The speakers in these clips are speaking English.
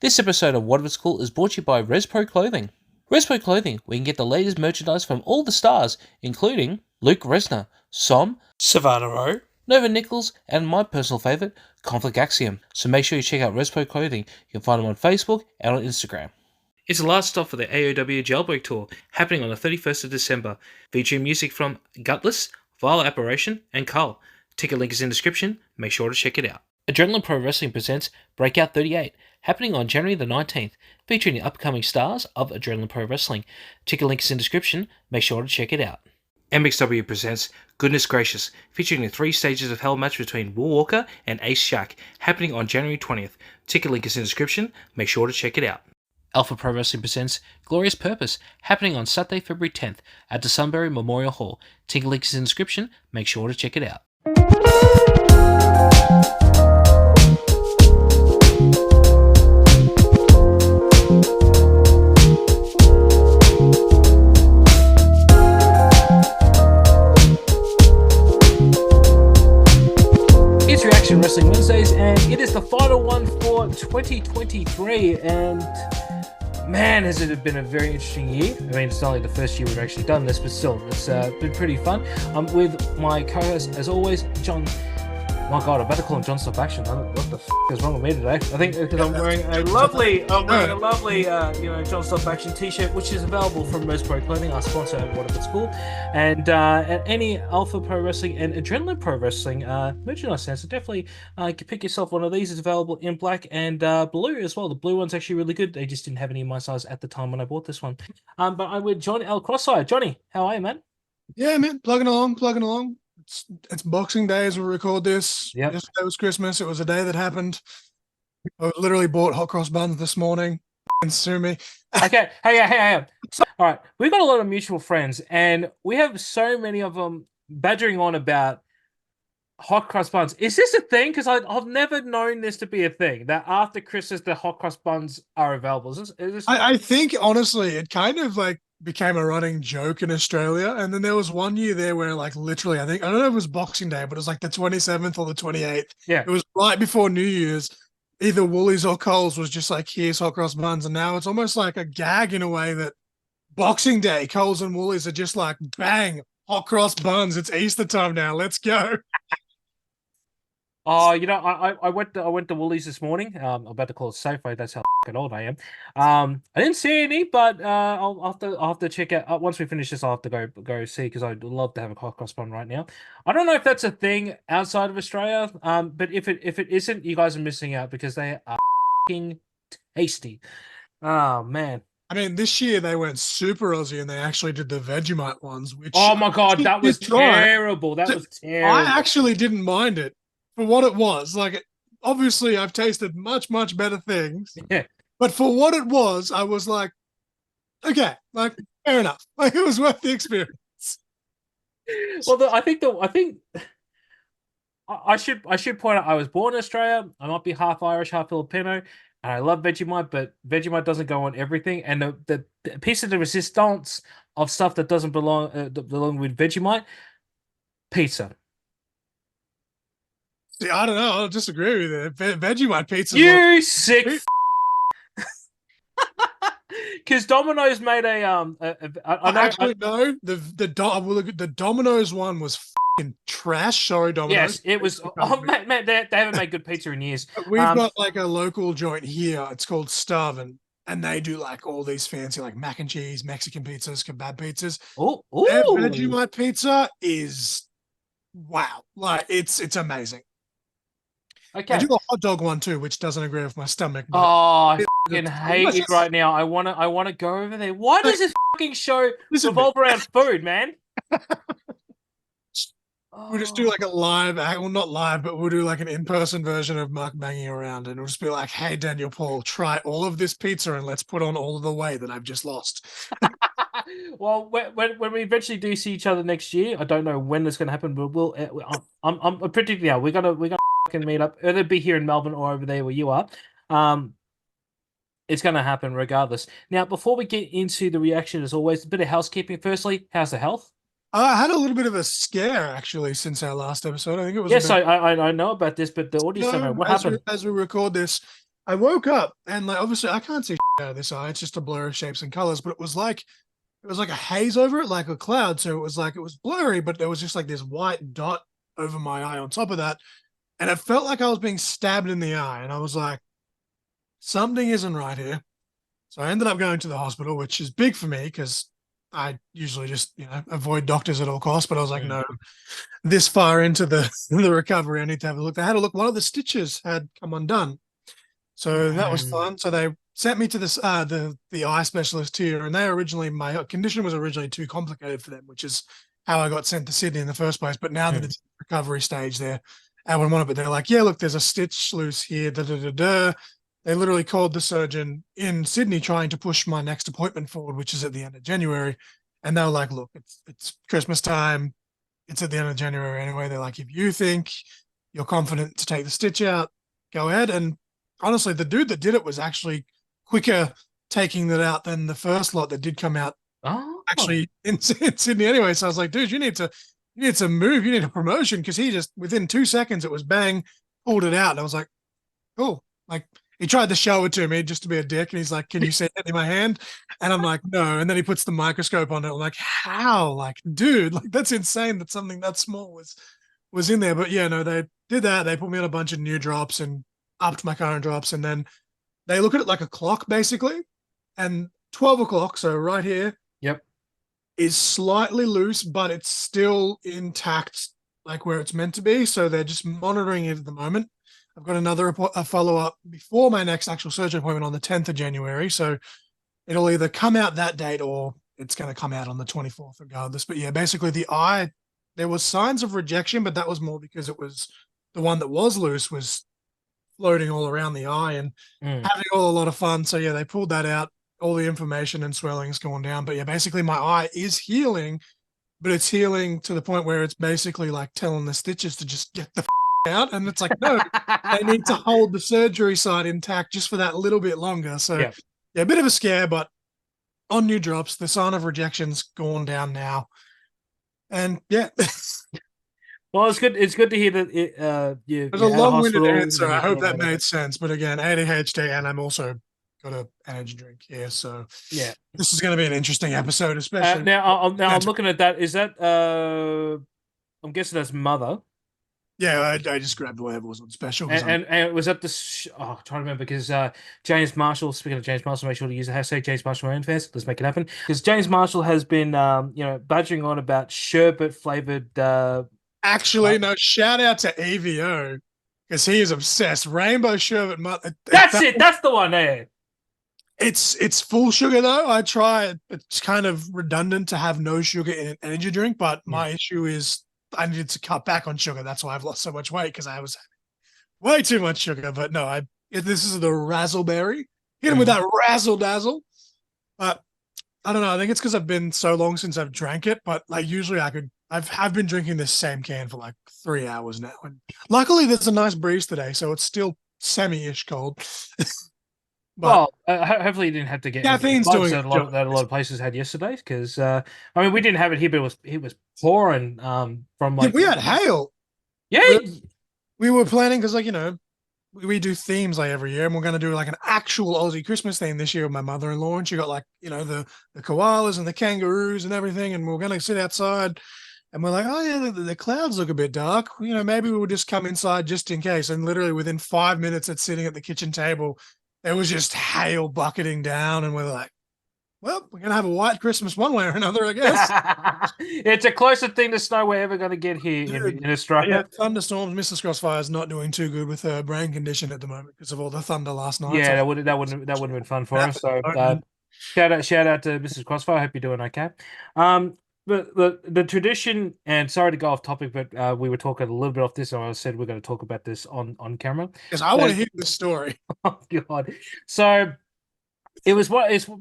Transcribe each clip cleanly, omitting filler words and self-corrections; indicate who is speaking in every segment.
Speaker 1: This episode of What If It's Cool is brought to you by Respro Clothing. Respro Clothing, where you can get the latest merchandise from all the stars, including Luke Resner, Som, Savannah Rowe, Nova Nichols, and my personal favourite, Conflict Axiom. So make sure you check out Respro Clothing. You can find them on Facebook and on Instagram. It's the last stop for the AOW Jailbreak Tour, happening on the 31st of December, featuring music from Gutless, Vile Apparition, and Cull. Ticket link is in the description, make sure to check it out. Adrenaline Pro Wrestling presents Breakout 38, happening on January the 19th, featuring the upcoming stars of Adrenaline Pro Wrestling. Ticket link is in the description, make sure to check it out. MXW presents Goodness Gracious, featuring the 3 stages of hell match between Will Walker and Ace Shack, happening on January 20th. Ticket link is in the description, make sure to check it out. Alpha Pro Wrestling presents Glorious Purpose, happening on Saturday, February 10th at the Sunbury Memorial Hall. Ticket link is in the description, make sure to check it out. It's Reaction Wrestling Wednesdays, and it is the final one for 2023, and man, has it been a very interesting year. I mean, it's not like the first year we've actually done this, but still, it's been pretty fun. I'm with my co-host, as always, John. My God, I better call him John Stop Action. What the f*** is wrong with me today? I think because I'm wearing a lovely, John Stop Action t-shirt, which is available from Most Pro Clothing, our sponsor at What If It's Cool, and at any Alpha Pro Wrestling and Adrenaline Pro Wrestling merchandise stand. So definitely pick yourself one of these. It's available in black and blue as well. The blue one's actually really good. They just didn't have any in my size at the time when I bought this one. But I'm with John L. Crosseye. Johnny, how are you, man?
Speaker 2: Yeah, man, plugging along. It's Boxing Day as we record this.
Speaker 1: Yep.
Speaker 2: Yesterday was Christmas. It was a day that happened. I literally bought hot cross buns this morning. And sue me.
Speaker 1: Okay, hey. So, all right, we've got a lot of mutual friends, and we have so many of them badgering on about hot cross buns. Is this a thing? Because I've never known this to be a thing, that after Christmas, the hot cross buns are available. Is this...
Speaker 2: I think, honestly, it kind of like became a running joke in Australia. And then there was one year there where, like, literally, I don't know if it was Boxing Day, but it was like the 27th or the 28th.
Speaker 1: Yeah.
Speaker 2: It was right before New Year's. Either Woolies or Coles was just like, here's hot cross buns. And now it's almost like a gag in a way that Boxing Day, Coles and Woolies are just like, bang, hot cross buns. It's Easter time now. Let's go.
Speaker 1: Oh, I went to Woolies this morning. I'm about to call it Safeway. That's how fucking old I am. I didn't see any, but I'll have to check out once we finish this. I'll have to go see, because I'd love to have a hot cross bun right now. I don't know if that's a thing outside of Australia. But if it isn't, you guys are missing out, because they are fucking tasty. Oh man.
Speaker 2: I mean, this year they went super Aussie and they actually did the Vegemite ones, which,
Speaker 1: oh my God, that was terrible. That was terrible.
Speaker 2: I actually didn't mind it for what it was. Like, obviously I've tasted much better things.
Speaker 1: Yeah.
Speaker 2: But for what it was, I was like, okay, like, fair enough. Like, it was worth the experience.
Speaker 1: Well, I think I should point out, I was born in Australia. I might be half Irish, half Filipino, and I love Vegemite, but Vegemite doesn't go on everything. And the piece of the resistance of stuff that doesn't belong with Vegemite, pizza.
Speaker 2: See, I don't know. I'll disagree with it. Vegemite pizza.
Speaker 1: You sick. Because Domino's made a
Speaker 2: actually no. The Domino's one was fucking trash. Sorry, Domino's.
Speaker 1: Yes, it was. Oh man, they haven't made good pizza in years.
Speaker 2: We've got like a local joint here. It's called Starvin', and they do like all these fancy like mac and cheese, Mexican pizzas, kebab pizzas.
Speaker 1: Oh,
Speaker 2: their Vegemite pizza is wow. Like, it's amazing.
Speaker 1: Okay.
Speaker 2: I do a hot dog one too, which doesn't agree with my stomach.
Speaker 1: Oh, I fucking hate it right now. I wanna go over there. Why does this fucking show revolve around food, man?
Speaker 2: We'll just do like a live, well, not live, but we'll do like an in-person version of Mark banging around, and we'll just be like, hey, Daniel Paul, try all of this pizza and let's put on all of the weight that I've just lost.
Speaker 1: Well, when we eventually do see each other next year, I don't know when it's going to happen, but I'm predicting now. We're gonna fucking meet up. It'll be here in Melbourne or over there where you are. It's going to happen regardless. Now, before we get into the reaction, as always, a bit of housekeeping. Firstly, how's the health?
Speaker 2: I had a little bit of a scare actually since our last episode. I think it was.
Speaker 1: Yes, I know about this, but the audience don't know what happened.
Speaker 2: As we record this, I woke up and like obviously I can't see out of this eye. It's just a blur of shapes and colors, but it was like a haze over it, like a cloud. So it was blurry, but there was just like this white dot over my eye on top of that. And it felt like I was being stabbed in the eye. And I was like, something isn't right here. So I ended up going to the hospital, which is big for me because I usually just, avoid doctors at all costs. But I was like,
Speaker 1: Mm.
Speaker 2: no, this far into the the recovery, I need to have a look. They had a look. One of the stitches had come undone. So that was
Speaker 1: Mm.
Speaker 2: fun. So they sent me to this the eye specialist here, and they originally my condition was originally too complicated for them, which is how I got sent to Sydney in the first place. But now that
Speaker 1: Mm.
Speaker 2: it's recovery stage, they're out on it. But they're like, yeah, look, there's a stitch loose here. Da, da, da, da. They literally called the surgeon in Sydney trying to push my next appointment forward, which is at the end of January. And they were like, look, it's Christmas time. It's at the end of January anyway. They're like, if you think you're confident to take the stitch out, go ahead. And honestly, the dude that did it was actually quicker taking that out than the first lot that did come out
Speaker 1: Oh.
Speaker 2: actually in Sydney anyway. So I was like, dude, you need to move, you need a promotion because he just within 2 seconds it was bang, pulled it out. And I was like, cool. Like he tried to show it to me just to be a dick, and he's like, "Can you see it in my hand?" And I'm like, "No." And then he puts the microscope on it. I'm like, "How? Like, dude, like that's insane that something that small was in there." But yeah, no, they did that. They put me on a bunch of new drops and upped my current drops, and then they look at it like a clock basically. And 12 o'clock, so right here,
Speaker 1: Yep.
Speaker 2: is slightly loose, but it's still intact, like where it's meant to be. So they're just monitoring it at the moment. I've got a follow up before my next actual surgery appointment on the 10th of January. So it'll either come out that date or it's going to come out on the 24th, regardless. But yeah, basically the eye, there was signs of rejection, but that was more because it was the one that was loose was floating all around the eye and
Speaker 1: Mm.
Speaker 2: having all a lot of fun. So yeah, they pulled that out. All the inflammation and swelling is going down. But yeah, basically my eye is healing, but it's healing to the point where it's basically like telling the stitches to just get the out. And it's like, no, they need to hold the surgery side intact just for that little bit longer. So
Speaker 1: Yeah.
Speaker 2: yeah, a bit of a scare, but on new drops, the sign of rejection's gone down now. And yeah, there's
Speaker 1: Well, it's good. It's good to hear that
Speaker 2: a
Speaker 1: you're out of
Speaker 2: long-winded
Speaker 1: hospital and
Speaker 2: answer. I
Speaker 1: you're
Speaker 2: hope
Speaker 1: feeling
Speaker 2: that
Speaker 1: better.
Speaker 2: made sense. But again, ADHD, and I'm also got an energy drink here. So
Speaker 1: Yeah.
Speaker 2: this is going to be an interesting episode, especially.
Speaker 1: Now I'm looking at that. Is that I'm guessing that's mother.
Speaker 2: Yeah, I just grabbed whatever was on special because
Speaker 1: And was that I'm trying to remember because James Marshall, speaking of James Marshall, make sure to use the hashtag James Marshall Fanfest. Let's make it happen. Because James Marshall has been badgering on about sherbet flavored
Speaker 2: actually no shout out to AVO because he is obsessed. Rainbow sherbet.
Speaker 1: that's it, that's the one there.
Speaker 2: It's full sugar though. I try. It's kind of redundant to have no sugar in an energy drink, but
Speaker 1: Yeah.
Speaker 2: my issue is I needed to cut back on sugar. That's why I've lost so much weight because I was way too much sugar. But no, this is the razzleberry. Hit him with
Speaker 1: Mhm.
Speaker 2: that razzle dazzle. But I don't know. I think it's because I've been so long since I've drank it. But like usually I've been drinking this same can for like 3 hours now, and luckily there's a nice breeze today, so it's still semi-ish cold. But
Speaker 1: Well, hopefully you didn't have to get any of the
Speaker 2: caffeine's
Speaker 1: floods
Speaker 2: doing
Speaker 1: that
Speaker 2: its job.
Speaker 1: a lot of places had yesterday. Because I mean, we didn't have it here, but it was pouring from
Speaker 2: Yeah,
Speaker 1: like
Speaker 2: we had hail.
Speaker 1: yeah.
Speaker 2: We were planning because like we do themes like every year, and we're going to do like an actual Aussie Christmas theme this year with my mother-in-law, and she got like the koalas and the kangaroos and everything, and we're going to sit outside, and we're like, oh yeah, the clouds look a bit dark. Maybe we'll just come inside just in case. And literally within 5 minutes of sitting at the kitchen table, there was just hail bucketing down, and we're like, well, we're gonna have a white Christmas one way or another, I guess.
Speaker 1: It's a closer thing to snow we're ever going to get here
Speaker 2: Dude,
Speaker 1: in
Speaker 2: yeah,
Speaker 1: Australia.
Speaker 2: thunderstorms. Mrs. Crossfire is not doing too good with her brain condition at the moment because of all the thunder last night.
Speaker 1: Yeah,
Speaker 2: So
Speaker 1: that wouldn't have been fun for us. So
Speaker 2: happened.
Speaker 1: shout out to Mrs. Crossfire. Hope you're doing okay. Um, but the tradition, and sorry to go off topic, but we were talking a little bit off this, and I said we're going to talk about this on camera.
Speaker 2: Because I want to
Speaker 1: But
Speaker 2: hear this story.
Speaker 1: oh God, so it's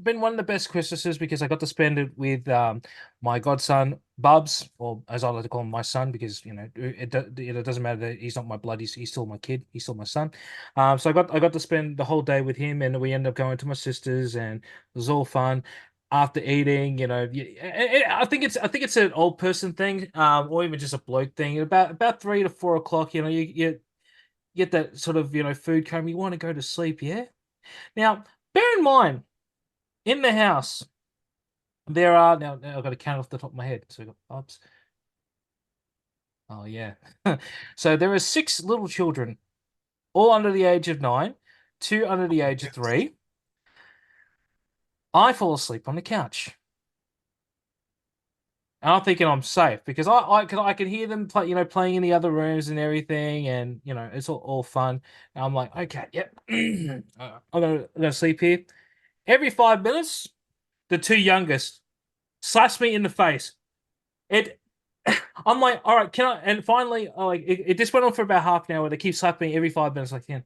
Speaker 1: been one of the best Christmases because I got to spend it with my godson Bubs, or as I like to call him, my son, because it doesn't matter that he's not my blood, he's still my kid, he's still my son. So I got to spend the whole day with him, and we ended up going to my sister's, and it was all fun. After eating, I think it's an old person thing, or even just a bloke thing. About 3 to 4 o'clock, get that sort of, food coma. You want to go to sleep, yeah? Now, bear in mind, in the house, there are now I've got to count off the top of my head. So we got Bubs. Oh yeah. So there are six little children, all under the age of 9, two under the age of 3. I fall asleep on the couch. And I'm thinking I'm safe because I can hear them play, playing in the other rooms and everything, and it's all fun. And I'm like, okay, yep, I'm gonna sleep here. Every 5 minutes, the two youngest slaps me in the face. It, I'm like, all right, can I? And finally, like it just went on for about half an hour. They keep slapping me every 5 minutes. Like, yeah,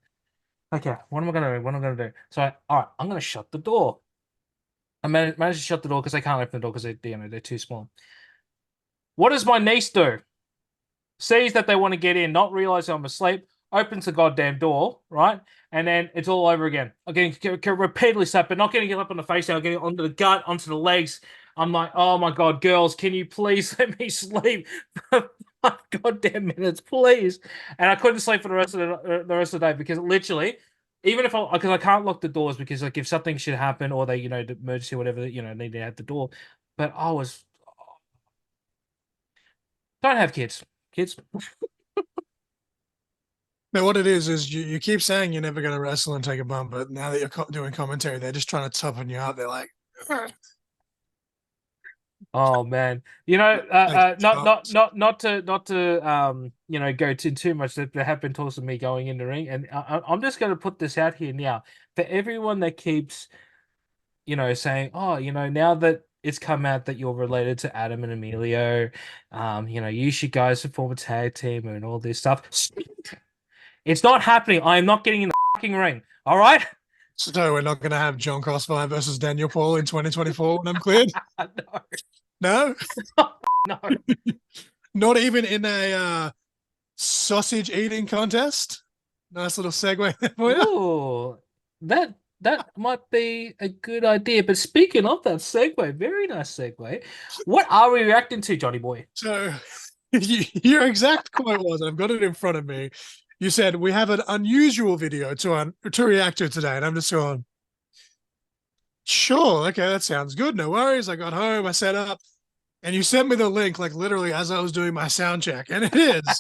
Speaker 1: okay, what am I gonna do? What am I gonna do? So, all right, I'm gonna shut the door. I managed to shut the door because I can't open the door because they're too small. What does my niece do? Sees that they want to get in, not realize I'm asleep, opens the goddamn door, right? And then it's all over again. I'm getting repeatedly slapped, but not getting it up on the face now, getting onto the gut, onto the legs. I'm like, oh my God, girls, can you please let me sleep for 5 goddamn minutes, please? And I couldn't sleep for the rest of the day because literally, even if because I can't lock the doors because like if something should happen or they, the emergency or whatever, need to have the door. But I was, don't have kids. Kids.
Speaker 2: Now, what it is you keep saying you're never going to wrestle and take a bump, but now that you're doing commentary, they're just trying to toughen you up. They're like,
Speaker 1: Oh man,
Speaker 2: take shots.
Speaker 1: not to go to too much. There have been talks of me going in the ring, and I'm just going to put this out here now for everyone that keeps saying, oh, now that it's come out that you're related to Adam and Emilio, you should guys form a tag team and all this stuff. It's not happening. I am not getting in the fucking ring. All right.
Speaker 2: So we're not going to have John Crossfire versus Daniel Paul in 2024 when I'm cleared? No?
Speaker 1: No.
Speaker 2: Not even in a sausage eating contest? Nice little segue there for you.
Speaker 1: Ooh, that might be a good idea. But speaking of that segue, very nice segue. What are we reacting to, Johnny boy?
Speaker 2: So your exact quote was, and I've got it in front of me. You said we have an unusual video to react to today, and I'm just going, sure, okay, that sounds good. No worries. I got home, I set up, and you sent me the link like literally as I was doing my sound check, and it is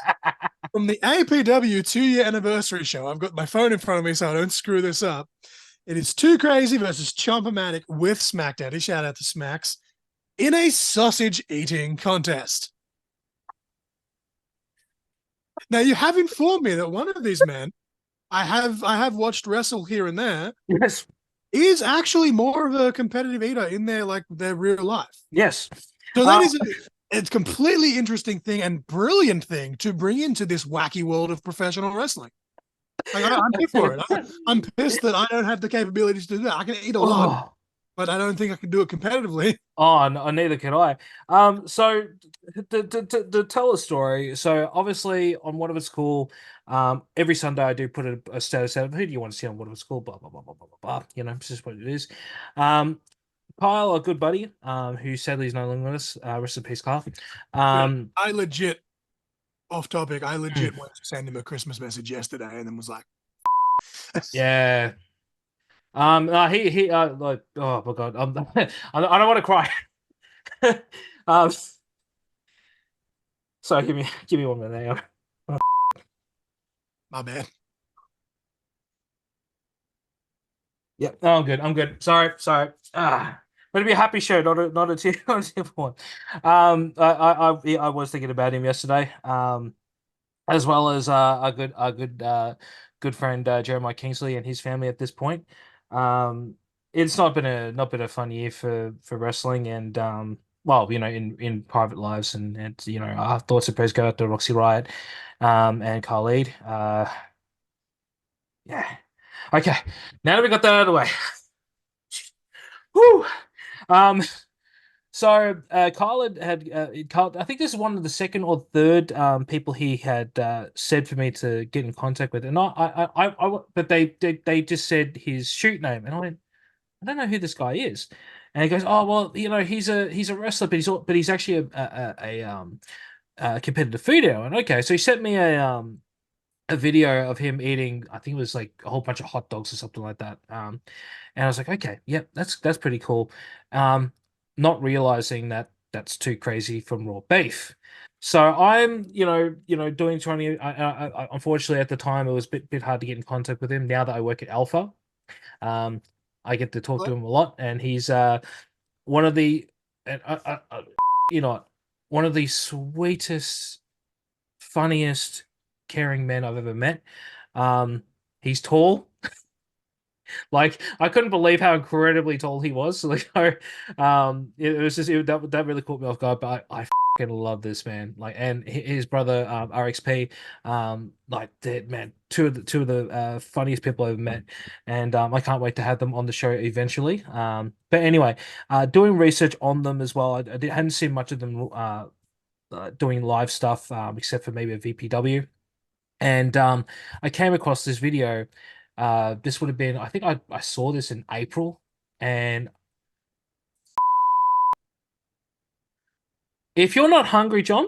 Speaker 2: from the APW 2-year anniversary show. I've got my phone in front of me so I don't screw this up. It is 2Krayzee versus Chompamatic with Smackdaddy. Shout out to Smacks in a sausage eating contest. Now you have informed me that one of these men, I have watched wrestle here and there,
Speaker 1: Yes.
Speaker 2: is actually more of a competitive eater in their real life.
Speaker 1: Yes.
Speaker 2: So that is a completely interesting thing and brilliant thing to bring into this wacky world of professional wrestling. Like, I'm here for it. I'm pissed that I don't have the capabilities to do that. I can eat a lot,
Speaker 1: Oh.
Speaker 2: but I don't think I can do it competitively.
Speaker 1: Oh, no, neither can I. So to tell a story. So obviously on What If It's Cool, every Sunday I do put a status out of who do you want to see on What If It's Cool, blah blah blah blah blah blah blah. It's just what it is. Kyle, a good buddy, who sadly is no longer with us. Rest in peace, Kyle.
Speaker 2: I legit, off topic, I legit went to send him a Christmas message yesterday and then was like,
Speaker 1: Yeah. He like, oh my God, I don't want to cry. um, sorry, give me 1 minute. Hang on.
Speaker 2: my bad.
Speaker 1: Yeah, no, I'm good. I'm good. Sorry. But it'd be a happy show, not a tear, not a tearful one. I was thinking about him yesterday. As well as good friend Jeremiah Kingsley and his family at this point. It's not been a fun year for wrestling and well, in private lives and our thoughts and prayers go out to Roxy Riot and Khalid. Yeah. Okay. Now that we got that out of the way. Whew. Um, So Kyle, I think this is one of the second or third people he had said for me to get in contact with, and but they just said his shoot name, and I went, I don't know who this guy is, and he goes, oh well, he's a wrestler, but he's actually a competitive fooder, and okay, so he sent me a video of him eating, I think it was like a whole bunch of hot dogs or something like that. And I was like, okay, yep, that's pretty cool. Um, Not realizing that that's 2Krayzee from raw beef. So I'm, doing trying to. Unfortunately, at the time, it was a bit hard to get in contact with him. Now that I work at Alpha, um, I get to talk to him a lot, and he's one of the, and you know, one of the sweetest, funniest, caring men I've ever met. Um, he's tall. Like I couldn't believe how incredibly tall he was. Like, it was just that really caught me off guard. But I fucking love this man. Like, and his brother RXP, like that man, two of the funniest people I've ever met, and I can't wait to have them on the show eventually. But anyway, doing research on them as well. Hadn't seen much of them doing live stuff, except for maybe a VPW. And I came across this video. This would have been, I think I saw this in April. And if you're not hungry, John,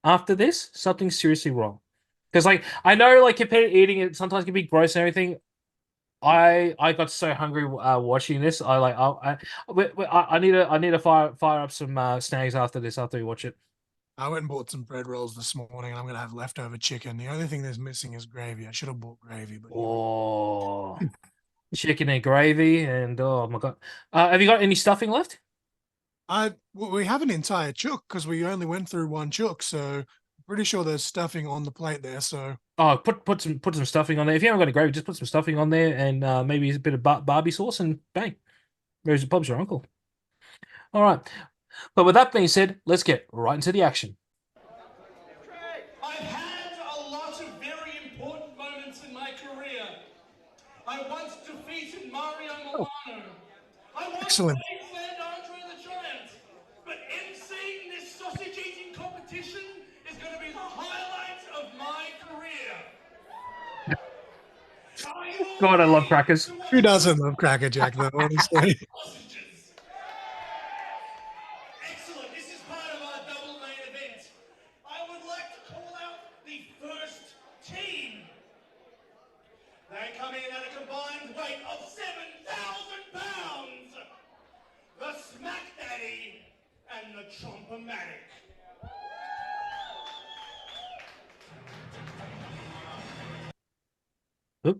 Speaker 1: after this, something's seriously wrong. Because like I know like eating it sometimes can be gross and everything. I got so hungry watching this. I need to fire up some snags after this after we watch it.
Speaker 2: I went and bought some bread rolls this morning, and I'm gonna have leftover chicken. The only thing that's missing is gravy. I should have bought gravy, but here we go.
Speaker 1: Oh, chicken and gravy, and oh my God. Have you got any stuffing left?
Speaker 2: We have an entire chook because we only went through one chook, so I'm pretty sure there's stuffing on the plate there. So
Speaker 1: Oh, put some stuffing on there. If you haven't got a gravy, just put some stuffing on there and maybe a bit of Barbie sauce and bang. There's Bob's your uncle. All right. But with that being said, let's get right into the action.
Speaker 3: I've had a lot of very important moments in my career. I once defeated Mario Milano. I once
Speaker 2: excellent.
Speaker 3: faced Andre the Giant. But emceeing this sausage eating competition is going to be the highlight of my career. Are you all
Speaker 1: God, I love
Speaker 3: ready
Speaker 1: crackers.
Speaker 3: to watch
Speaker 2: Who doesn't love Cracker Jack though? Honestly,
Speaker 3: sausages? Excellent. This is part of our double main event. I would like to call out the first team. They come in at a combined weight of 7,000 pounds. The Smackdaddy and the Chompamatic.
Speaker 1: Oop.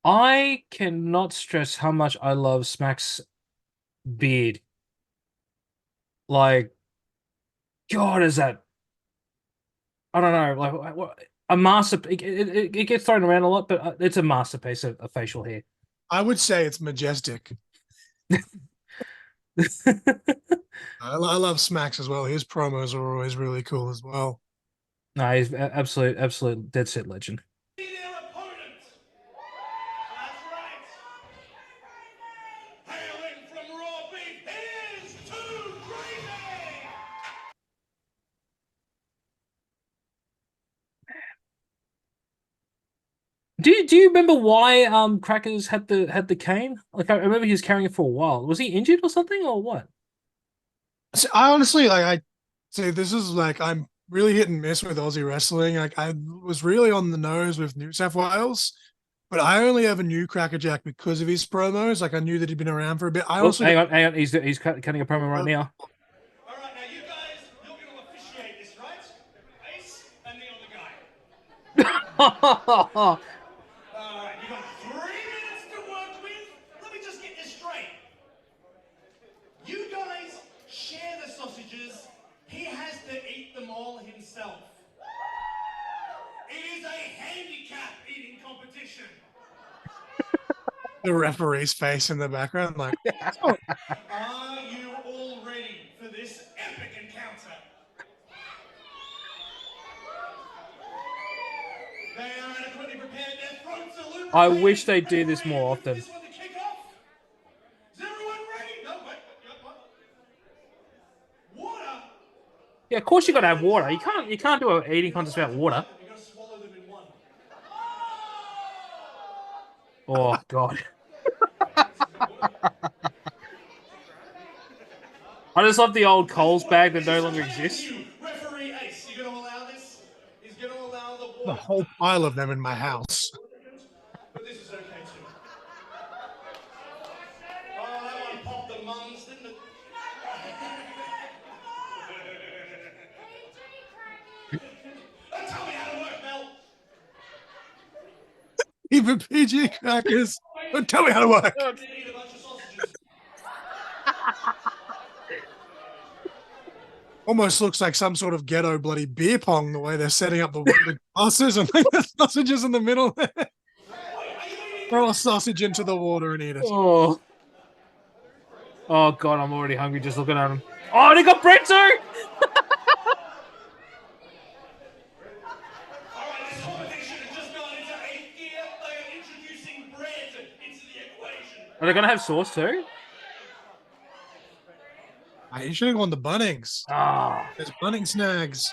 Speaker 1: I cannot stress how much I love Smack's beard. Like, God, is that? I don't know. Like, a master. It gets thrown around a lot, but it's a masterpiece of facial hair.
Speaker 2: I would say it's majestic. I love Smacks as well. His promos are always really cool as well.
Speaker 1: No, he's absolute dead set legend.
Speaker 3: Be their opponent. That's right. Hailing from Raw Beef, here's 2Krayzee.
Speaker 1: Do you remember why Crackers had the cane? Like I remember he was carrying it for a while. Was he injured or something or what?
Speaker 2: So I honestly like I say this is like I'm really hit and miss with Aussie wrestling. Like I was really on the nose with New South Wales, but I only ever knew Cracker Jack because of his promos. Like I knew that he'd been around for a bit. I
Speaker 1: Oh,
Speaker 2: honestly don't
Speaker 1: hang on. He's cutting a promo right now.
Speaker 3: All right, now you guys, you're going to officiate this, right? Ace and the other guy. All right, you got 3 minutes to work with. Let me just get this straight. You guys share the sausages. He has to eat them all himself. It is a handicap eating competition.
Speaker 2: the referee's face in the background. Like, oh,
Speaker 3: Are you all ready for this epic encounter? They are adequately prepared. Their throats are lubricated.
Speaker 1: I wish they do
Speaker 3: and
Speaker 1: this
Speaker 3: ready
Speaker 1: more
Speaker 3: for
Speaker 1: often.
Speaker 3: this one to kick off. Is everyone ready? No, wait. What? Water?
Speaker 1: Yeah, of course you got to have water. You can't do an eating contest without water.
Speaker 3: You got to swallow them in one.
Speaker 1: Oh God. I just love the old Coles bag that no longer exists.
Speaker 3: Referee Ace, you going to allow this? He's going to allow the
Speaker 2: The
Speaker 3: water.
Speaker 2: whole pile of them in my house.
Speaker 3: But this is okay too. Oh, that one popped the mums, didn't it? Tell me how to work, Mel.
Speaker 2: Even PG crackers. Don't tell me how to work.
Speaker 3: Eat a bunch of sausages.
Speaker 2: Almost looks like some sort of ghetto bloody beer pong the way they're setting up the glasses and like the sausages in the middle. Throw a sausage into the water and eat it.
Speaker 1: Oh. Oh god, I'm already hungry just looking at him. Oh, they got bread too!
Speaker 3: All right, this competition has just gone into eighth gear. They are introducing bread into the equation.
Speaker 1: Are they gonna have sauce too?
Speaker 2: You should have gone to Bunnings.
Speaker 1: Ah,
Speaker 2: There's Bunnings snags.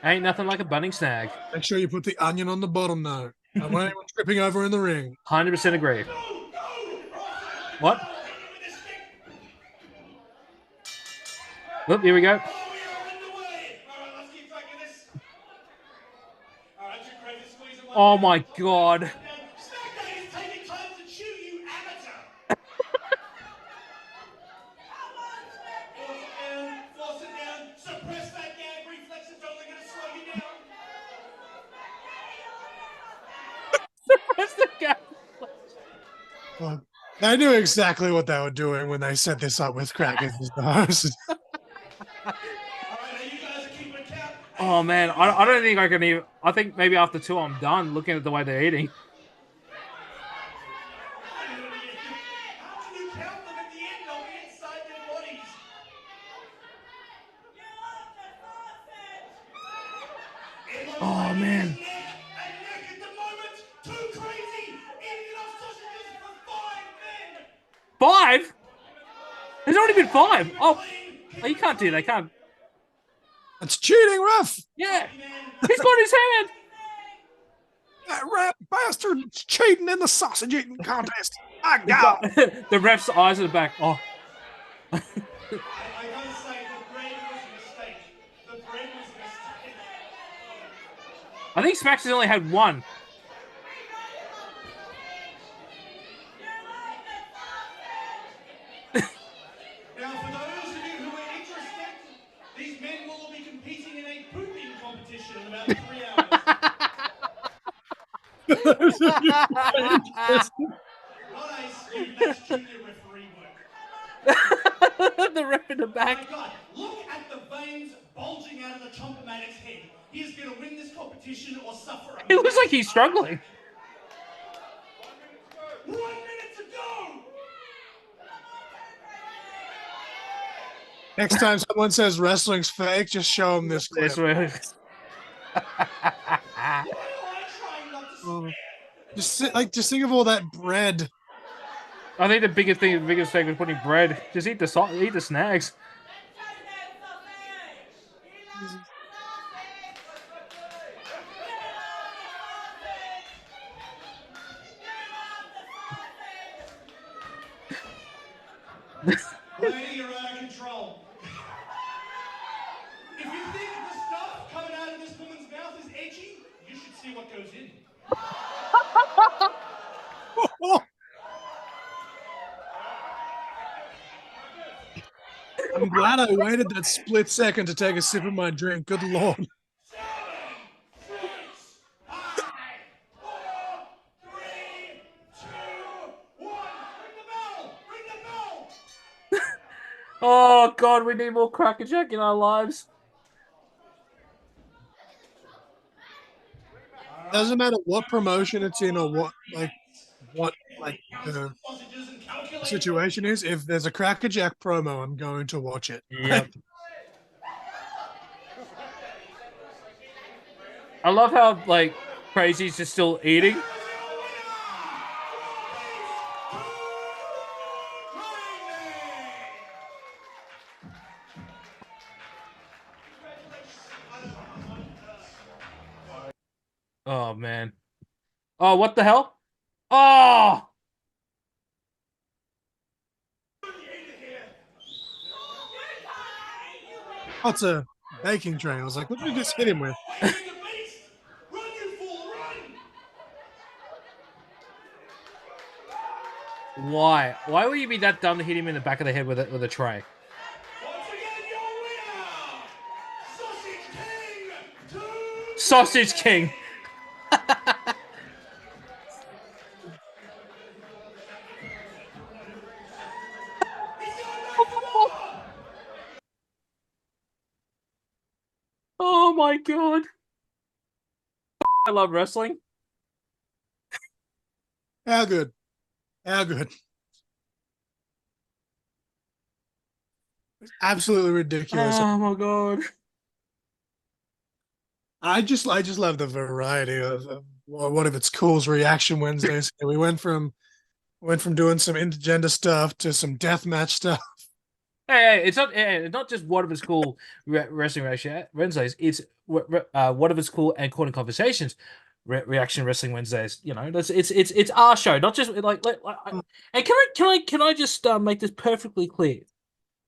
Speaker 1: ain't nothing like a bunning snag.
Speaker 2: Make sure you put the onion on the bottom though. I don't want anyone tripping over in the ring.
Speaker 1: 100% agree. What? Look, here we go.
Speaker 3: Oh, we are underway. All right, let's keep track of this. All right, 2Krayzee squeezing one.
Speaker 1: Oh my god.
Speaker 3: Smackdaddy is taking time to chew, you amateur. Force it down. Suppress that gag reflex. It's only going to slow you down.
Speaker 1: That's the guy.
Speaker 2: Well, I knew exactly what they were doing when they set this up with crackers as the host.
Speaker 3: All right, now you guys are keeping count.
Speaker 1: Oh man, I don't think I can even. I think maybe after two I'm done looking at the way they're eating.
Speaker 3: How can you count them at the end? They'll be inside their bodies. It looks
Speaker 1: Oh
Speaker 3: like
Speaker 1: man.
Speaker 3: it's neck and neck at the moment. 2Krayzee eating enough sausages for 5 men.
Speaker 1: 5? There's already been 5. Oh, you can't do that. Can't.
Speaker 2: It's cheating, ref.
Speaker 1: Yeah, he's got his hand.
Speaker 2: That rat bastard's cheating in the sausage eating contest. My God.
Speaker 1: The ref's eyes are back. Oh,
Speaker 3: I gotta say, the bread was a mistake. The bread was a mistake.
Speaker 1: I think Smacks has only had one.
Speaker 3: Now, for those of you who are interested, these men will all be competing in a pooping competition in about 3 hours. Not Ace, that's junior referee work.
Speaker 1: The ref in the
Speaker 3: My
Speaker 1: back.
Speaker 3: God, look at the veins bulging out of the Chompamatic's head. He is going to win this competition or suffer a
Speaker 1: It looks like he's struggling.
Speaker 3: 1 minute to go!
Speaker 2: Next time someone says wrestling's fake, just show them this clip.
Speaker 1: This way.
Speaker 3: Why am I trying not to swear?
Speaker 2: Just think of all that bread.
Speaker 1: I think the biggest thing was putting bread. Just eat the snags.
Speaker 3: Lady, you're out of control. If you think the stuff coming out of this woman's mouth is edgy, you should see what goes in.
Speaker 2: I'm glad I waited that split second to take a sip of my drink. Good Lord.
Speaker 3: 7, 6, 5, 4, 3, 2, 1. Ring the bell! Ring the bell!
Speaker 1: Oh god, we need more crackerjack in our lives.
Speaker 2: Doesn't matter what promotion it's in or what the
Speaker 3: Sausages and calculations.
Speaker 2: situation is. If there's a crackerjack promo, I'm going to watch it.
Speaker 1: Yep. I love how like Crazy's just still eating. Oh man. Oh, what the hell? Oh!
Speaker 2: What's a baking tray? I was like, what did you just hit him with?
Speaker 3: Awaken the beast! Run, you fool, run!
Speaker 1: Why? Why would you be that dumb to hit him in the back of the head with a tray?
Speaker 3: Once again, your winner,
Speaker 1: Sausage King. Oh my god. I love wrestling.
Speaker 2: How good? How good? It's absolutely ridiculous.
Speaker 1: Oh my god.
Speaker 2: I just love the variety of what if it's cool's reaction Wednesdays. We went from doing some intergender stuff to some deathmatch stuff.
Speaker 1: Hey, it's not just what if it's cool wrestling reaction Wednesdays. It's what if it's cool and Corner Conversations reaction wrestling Wednesdays. You know, it's our show, not just and can I just make this perfectly clear?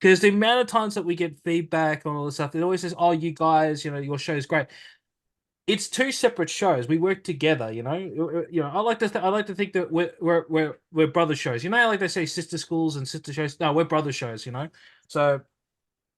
Speaker 1: Because the amount of times that we get feedback on all this stuff, it always says, "Oh, you guys, you know, your show is great." It's two separate shows. We work together, you know. I like to think that we're brother shows. You know, like they say sister schools and sister shows. No, we're brother shows, you know. So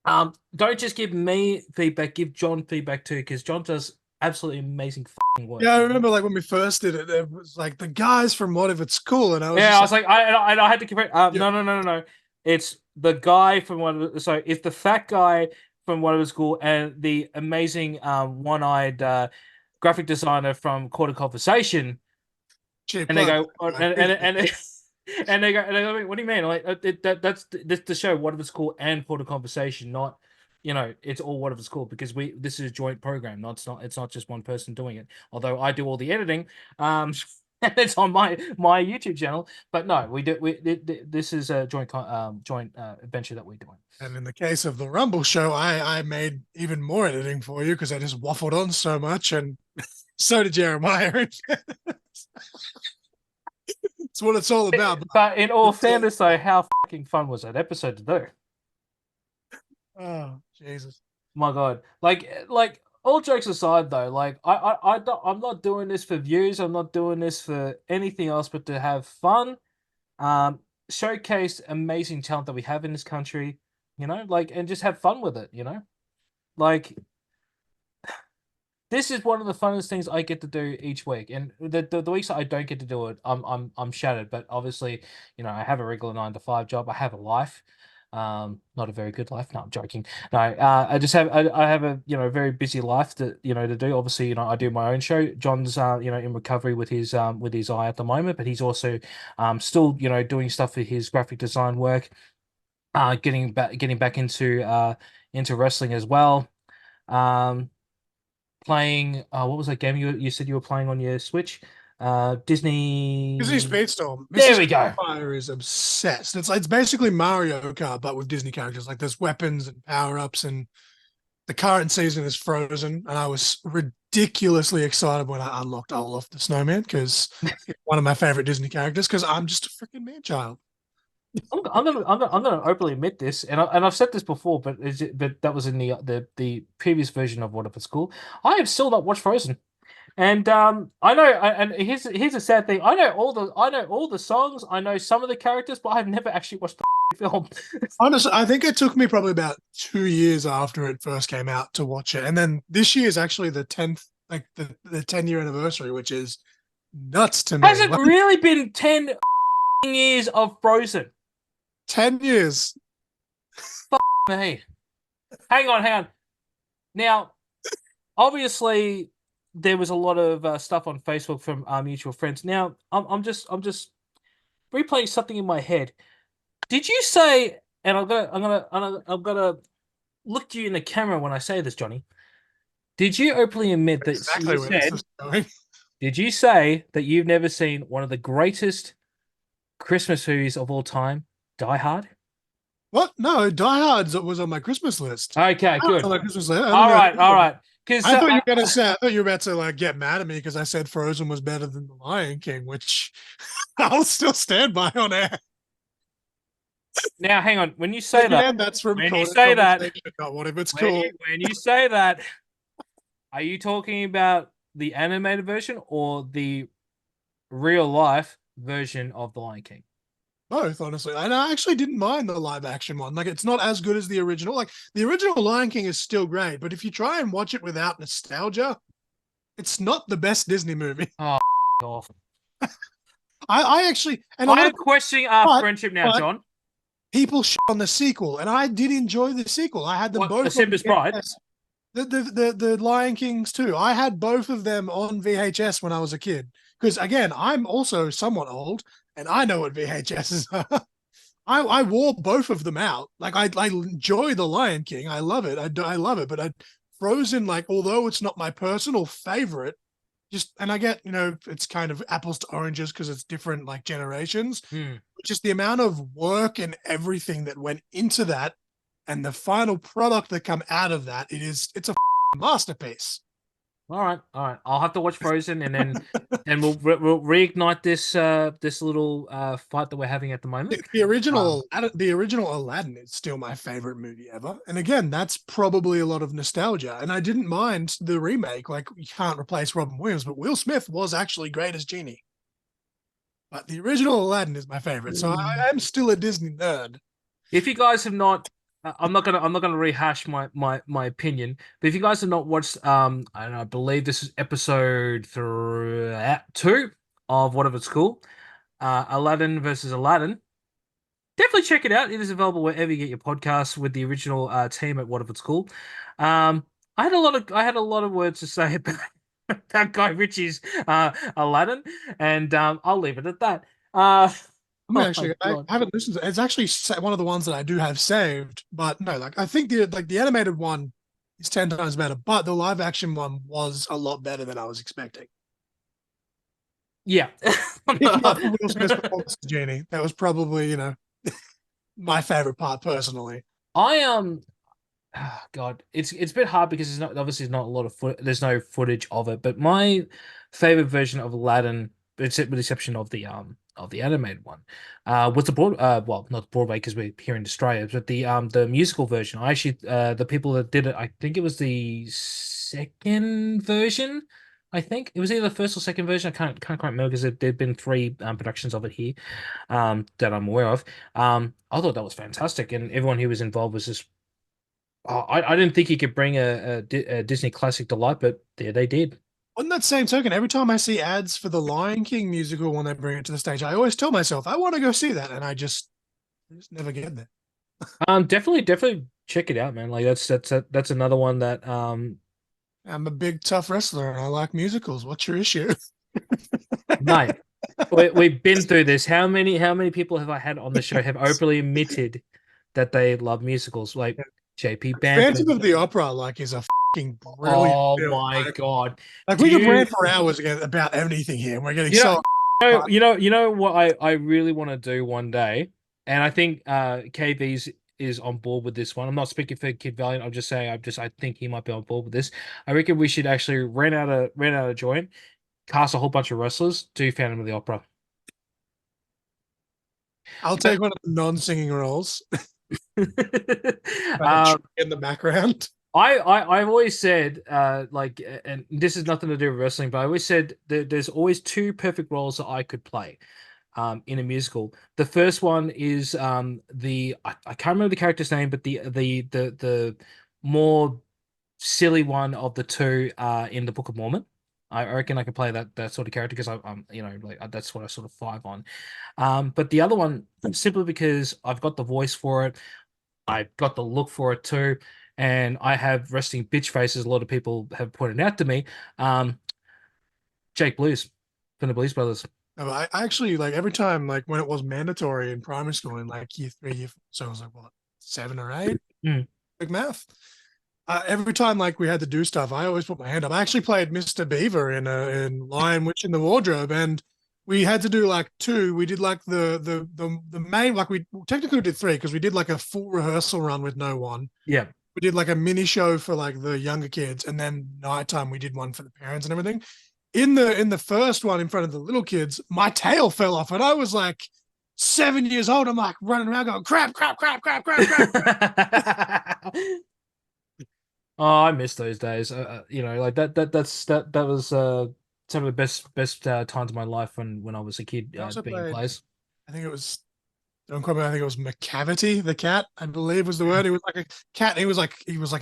Speaker 1: don't just give me feedback, give John feedback too, because John does absolutely amazing work.
Speaker 2: Yeah, I remember like when we first did it, it was like the guys from What If It's Cool, and I was
Speaker 1: I was like, I had to compare.
Speaker 2: Yeah.
Speaker 1: No. It's the guy from one. So it's the fat guy from What It Was Cool and the amazing one-eyed graphic designer from Quarter Conversation.
Speaker 2: cheap
Speaker 1: And they
Speaker 2: plug.
Speaker 1: go, and they go, what do you mean? Like that's the show. What If It's Cool and Quarter Conversation, not. You know, it's all what if it's called because this is a joint program. It's not just one person doing it. Although I do all the editing, and it's on my YouTube channel. But no, this is a joint adventure that we're doing.
Speaker 2: And in the case of the Rumble show, I made even more editing for you because I just waffled on so much, and so did Jeremiah. It's what it's all about.
Speaker 1: But in all fairness, though, how fucking fun was that episode to do?
Speaker 2: Oh Jesus!
Speaker 1: My God, like all jokes aside, though, like I'm not doing this for views. I'm not doing this for anything else but to have fun. Showcase amazing talent that we have in this country, you know, like, and just have fun with it, you know, like this is one of the funnest things I get to do each week, and the weeks that I don't get to do it, I'm shattered. But obviously, you know, I have a regular 9 to 5 job. I have a life, not a very good life. No, I'm joking. No, I just have I have a very busy life to to do. Obviously, I do my own show. John's in recovery with his eye at the moment, but he's also still doing stuff for his graphic design work. Getting back into wrestling as well. Playing what was that game you said you were playing on your Switch? Disney
Speaker 2: Speedstorm.
Speaker 1: There we go.
Speaker 2: Fire is obsessed. It's basically Mario Kart, but with Disney characters. Like there's weapons and power ups, and the current season is Frozen. And I was ridiculously excited when I unlocked Olaf the Snowman because it's one of my favorite Disney characters. Because I'm just a freaking man child.
Speaker 1: I'm gonna openly admit this, and I've said this before, but that was in the previous version of What If It's Cool. I have still not watched Frozen, and I know. And here's a sad thing. I know all the songs. I know some of the characters, but I've never actually watched the film.
Speaker 2: Honestly, I think it took me probably about 2 years after it first came out to watch it, and then this year is actually the 10th, like the 10-year anniversary, which is nuts to me.
Speaker 1: Has it really been 10 years of Frozen?
Speaker 2: 10 years.
Speaker 1: Me. Hang on. Now, obviously, there was a lot of stuff on Facebook from our mutual friends. Now, I'm just replaying something in my head. Did you say? And I'm gonna look you in the camera when I say this, Johnny. Did you openly admit that
Speaker 2: Exactly
Speaker 1: you
Speaker 2: where this
Speaker 1: said?
Speaker 2: is going.
Speaker 1: Did you say that you've never seen one of the greatest Christmas movies of all time, Die Hard?
Speaker 2: What? No, Die Hard was on my Christmas list.
Speaker 1: Okay, good.
Speaker 2: On my Christmas list.
Speaker 1: All right. Because
Speaker 2: I thought you were gonna say. I thought you were about to like get mad at me because I said Frozen was better than The Lion King, which I'll still stand by on air.
Speaker 1: Now, hang on. When you say that,
Speaker 2: Again, that's from
Speaker 1: when you
Speaker 2: Conan
Speaker 1: say that,
Speaker 2: conversation about what if it's
Speaker 1: when
Speaker 2: cool.
Speaker 1: you say that, are you talking about the animated version or the real life version of The Lion King?
Speaker 2: Both, honestly. And I actually didn't mind the live action one. Like, it's not as good as the original. Like, the original Lion King is still great, but if you try and watch it without nostalgia, it's not the best Disney movie.
Speaker 1: Oh, off.
Speaker 2: I actually, and a
Speaker 1: I
Speaker 2: lot
Speaker 1: am
Speaker 2: of,
Speaker 1: questioning our
Speaker 2: but,
Speaker 1: friendship now,
Speaker 2: but
Speaker 1: John.
Speaker 2: people shit on the sequel, and I did enjoy the sequel. I had them
Speaker 1: What, A
Speaker 2: both on
Speaker 1: Simba's Pride?
Speaker 2: VHS. The Lion Kings too. I had both of them on VHS when I was a kid. Because again, I'm also somewhat old, and I know what VHSs are. I wore both of them out. Like I enjoy the Lion King. I love it. I love it. But Frozen, like although it's not my personal favorite, just and I get it's kind of apples to oranges because it's different like generations.
Speaker 1: Hmm.
Speaker 2: Just the amount of work and everything that went into that, and the final product that come out of that, it's a masterpiece.
Speaker 1: All right, all right. I'll have to watch Frozen, and then we'll reignite this little fight that we're having at the moment.
Speaker 2: The original Aladdin is still my favorite movie ever. And again, that's probably a lot of nostalgia. And I didn't mind the remake. Like you can't replace Robin Williams, but Will Smith was actually great as Genie. But the original Aladdin is my favorite. So I am still a Disney nerd.
Speaker 1: If you guys have not, I'm not gonna rehash my opinion. But if you guys have not watched, I don't know, I believe this is episode 2 of Whatever It's Cool, Aladdin versus Aladdin. Definitely check it out. It is available wherever you get your podcasts with the original team at Whatever It's Cool. I had a lot of words to say about that Guy Ritchie's Aladdin, and I'll leave it at that.
Speaker 2: I mean,
Speaker 1: Oh my
Speaker 2: actually, I
Speaker 1: God.
Speaker 2: haven't listened to it. It's actually one of the ones that I do have saved. But no, like I think the animated one is 10 times better, but the live action one was a lot better than I was expecting.
Speaker 1: Yeah.
Speaker 2: If not for Will Smith's performance as Genie, that was probably, my favorite part personally.
Speaker 1: I God, it's a bit hard because it's not obviously there's not a lot of there's no footage of it, but my favorite version of Aladdin, except with the exception of the animated one, was the well, not Broadway because we're here in Australia, but the musical version. I actually the people that did it, I think it was the second version. I think it was either the first or second version. I can't quite remember because there'd been 3 productions of it here that I'm aware of. I thought that was fantastic, and everyone who was involved was just I didn't think he could bring a Disney classic to life, but there they did.
Speaker 2: On that same token, every time I see ads for the Lion King musical when they bring it to the stage, I always tell myself I want to go see that, and I just never get there.
Speaker 1: Definitely check it out, man. Like that's another one that
Speaker 2: I'm a big tough wrestler and I like musicals. What's your issue?
Speaker 1: mate. We've been through this. How many people have I had on the show have openly admitted that they love musicals? Like JP
Speaker 2: Phantom
Speaker 1: Bantam.
Speaker 2: of the Opera, like, is a fucking brilliant
Speaker 1: Oh
Speaker 2: film.
Speaker 1: my God.
Speaker 2: Like
Speaker 1: Do
Speaker 2: we could
Speaker 1: you
Speaker 2: rant for hours again about anything here, and we're getting
Speaker 1: you know
Speaker 2: so.
Speaker 1: you know what I really want to do one day, and I think KV's is on board with this one. I'm not speaking for Kid Valiant. I'm just saying I think he might be on board with this. I reckon we should actually rent out a joint, cast a whole bunch of wrestlers, do Phantom of the Opera.
Speaker 2: I'll take one of the non-singing roles
Speaker 1: um,
Speaker 2: in the background.
Speaker 1: I've always said like, and this is nothing to do with wrestling, but I always said that there's always 2 perfect roles that I could play in a musical. The first one is I can't remember the character's name, but the more silly one of the 2 in the Book of Mormon. I reckon I can play that sort of character because I'm like that's what I sort of thrive on. But the other one simply because I've got the voice for it, I've got the look for it too, and I have resting bitch faces. A lot of people have pointed out to me. Um, Jake Blues from the Blues Brothers.
Speaker 2: No, I actually like every time, like when it was mandatory in primary school in like year 3, year 4, so I was like what 7 or 8,
Speaker 1: Mm.
Speaker 2: like math. Every time like we had to do stuff, I always put my hand up. I actually played Mr. Beaver in Lion Witch in the Wardrobe, and we had to do like 2. We did like the main, like we technically did 3 because we did like a full rehearsal run with no one.
Speaker 1: Yeah.
Speaker 2: We did like a mini show for like the younger kids, and then nighttime we did one for the parents and everything. In the first one in front of the little kids, my tail fell off, and I was like 7 years old. I'm like running around going crap, crap, crap, crap, crap, crap.
Speaker 1: Oh, I miss those days. Like that was some of the best times of my life when I was a kid
Speaker 2: I also
Speaker 1: being
Speaker 2: played,
Speaker 1: plays.
Speaker 2: I think it was, don't quote me, I think it was McCavity, the cat, I believe was the word. He was like a cat. He was like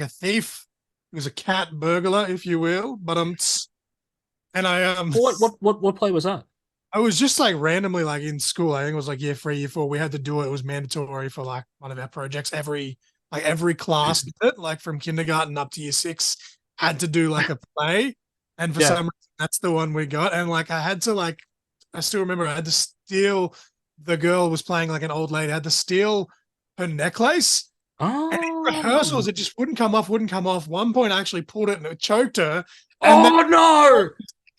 Speaker 2: a thief. He was a cat burglar, if you will. But and
Speaker 1: What play was that?
Speaker 2: I was just like randomly like in school. I think it was like year 3, year 4. We had to do it. It was mandatory for like one of our projects. Every class did it, like from kindergarten up to year 6, had to do like a play. And for
Speaker 1: Yeah.
Speaker 2: some reason, that's the one we got. And like I had to like, I still remember I had to steal. The girl was playing like an old lady. I had to steal her necklace. And in rehearsals,
Speaker 1: Oh.
Speaker 2: it just wouldn't come off, wouldn't come off. One point, I actually pulled it and it choked her. And then
Speaker 1: Oh no!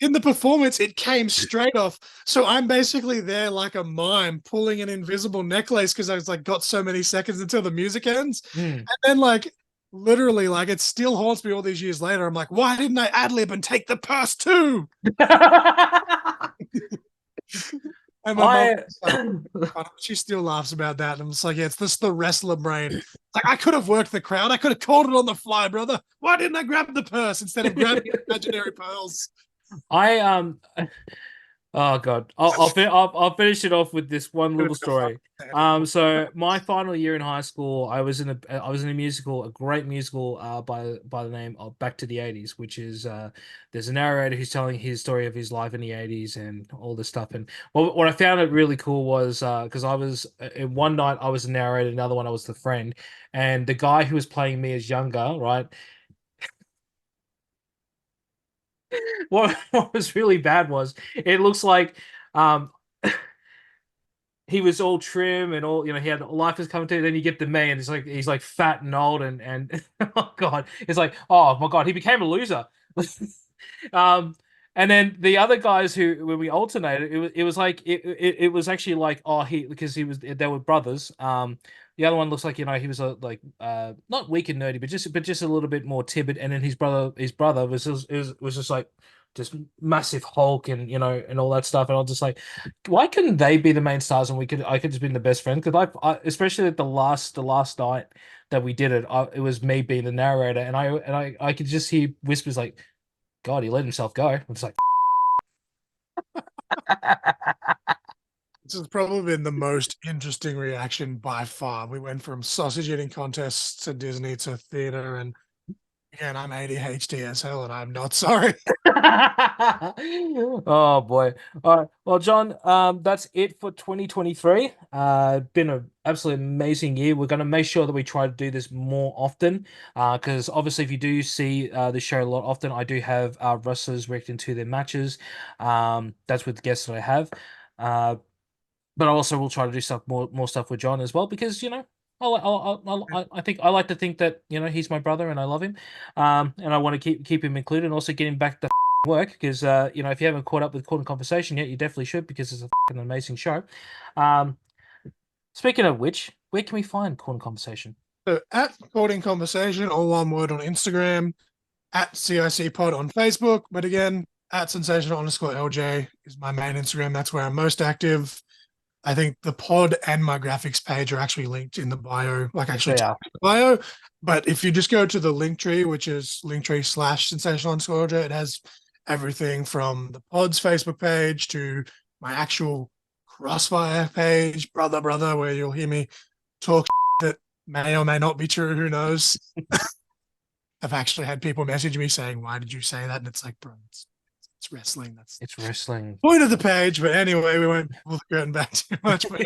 Speaker 2: in the performance, it came straight off. So I'm basically there like a mime pulling an invisible necklace because I was like got so many seconds until the music ends.
Speaker 1: Hmm.
Speaker 2: And then like literally like it still haunts me all these years later. I'm like, why didn't I ad lib and take the purse too? And my mom,
Speaker 1: I
Speaker 2: she still laughs about that. And I'm just like, yeah, it's just the wrestler brain. Like I could have worked the crowd. I could have called it on the fly, brother. Why didn't I grab the purse instead of grabbing imaginary pearls?
Speaker 1: I Oh God, I'll finish it off with this one little story. So my final year in high school, I was in a musical, a great musical, by the name of Back to the '80s, which is there's a narrator who's telling his story of his life in the '80s and all this stuff. And what I found it really cool was because I was in one night I was the narrator, another one I was the friend, and the guy who was playing me as younger, right? What was really bad was it looks like um he was all trim and all, he had life is coming to. Then you get the me, and he's like fat and old, and oh god, it's like, oh my god, he became a loser. um, and then the other guys who when we alternated, it was like it was actually like, oh, he because he was they were brothers. The other one looks like, he was a like not weak and nerdy, but just a little bit more timid. And then his brother was just like just massive Hulk and and all that stuff. And I was just like, why couldn't they be the main stars and I could just been the best friend? Because especially at the last night that we did it, it was me being the narrator, and I could just hear whispers like, God, he let himself go. I'm just like,
Speaker 2: This has probably been the most interesting reaction by far. We went from sausage eating contests to Disney to theater, and again, I'm ADHD as hell, and I'm not sorry.
Speaker 1: oh boy. All right. Well, John, that's it for 2023. Been an absolutely amazing year. We're going to make sure that we try to do this more often. Because obviously, if you do see the show a lot often, I do have wrestlers reacting to their matches. That's with the guests that I have. But I also will try to do more stuff with John as well because I think I like to think that he's my brother and I love him, and I want to keep him included and also get him back to work because if you haven't caught up with Caught in Conversation yet, you definitely should because it's an amazing show. Um, Speaking of which, where can we find Caught in Conversation?
Speaker 2: So at Recording Conversation, all one word on Instagram, at CIC Pod on Facebook, but again, at sensational_LJ is my main Instagram. That's where I'm most active. I think the pod and my graphics page are actually linked in the bio, like actually
Speaker 1: They are.
Speaker 2: bio. But if you just go to the link tree, which is linktree/sensational_LJ, it has everything from the pod's Facebook page to my actual Crossfire page, brother, where you'll hear me talk that may or may not be true. Who knows? I've actually had people message me saying, "Why did you say that?" And it's like, bro, it's wrestling. That's
Speaker 1: It's wrestling.
Speaker 2: the point of the page. But anyway, we won't pull the curtain back too much. But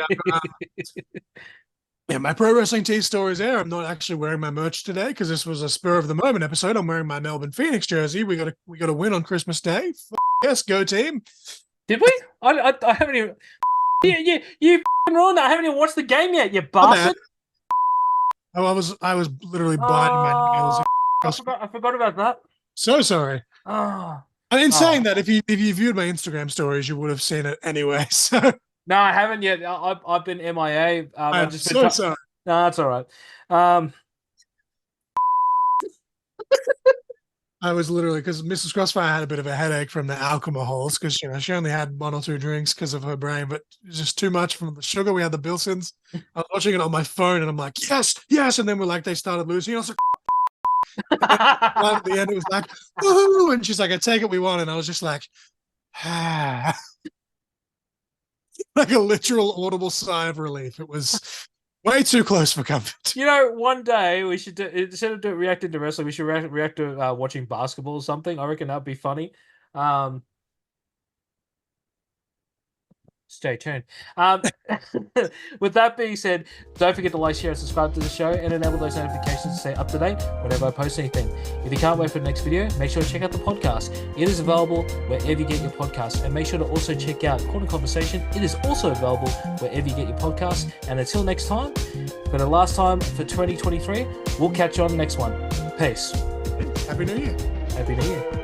Speaker 2: yeah, my pro wrestling tee store is there. I'm not actually wearing my merch today because this was a spur of the moment episode. I'm wearing my Melbourne Phoenix jersey. We got to win on Christmas Day. Yes, go team.
Speaker 1: Did we? I haven't even. You ruined that. I haven't even watched the game yet. You bastard.
Speaker 2: Oh, I was literally biting my nails.
Speaker 1: I forgot about that.
Speaker 2: So sorry.
Speaker 1: Oh.
Speaker 2: In saying that, if you viewed my Instagram stories, you would have seen it anyway. So
Speaker 1: No, I haven't yet. I've been MIA.
Speaker 2: I'm
Speaker 1: I've just
Speaker 2: so sorry.
Speaker 1: No, that's all right.
Speaker 2: I was literally because Mrs. Crossfire had a bit of a headache from the alcohols because she only had 1 or 2 drinks because of her brain, but it was just too much from the sugar. We had the Bilsons. I was watching it on my phone and I'm like, yes, yes, and then we're like, they started losing. I was like, at the end it was like, woohoo, and she's like, I take it, we won, and I was just like, ah. Like a literal audible sigh of relief. It was way too close for comfort.
Speaker 1: You know, one day we should do, instead of reacting to wrestling, we should react to watching basketball or something. I reckon that'd be funny. Stay tuned. With that being said, don't forget to like, share, and subscribe to the show, and enable those notifications to stay up to date whenever I post anything. If you can't wait for the next video, make sure to check out the podcast. It is available wherever you get your podcasts, and make sure to also check out Corner Conversation. It is also available wherever you get your podcasts. And until next time, for the last time for 2023, we'll catch you on the next one. Peace.
Speaker 2: Happy New Year.
Speaker 1: Happy New Year.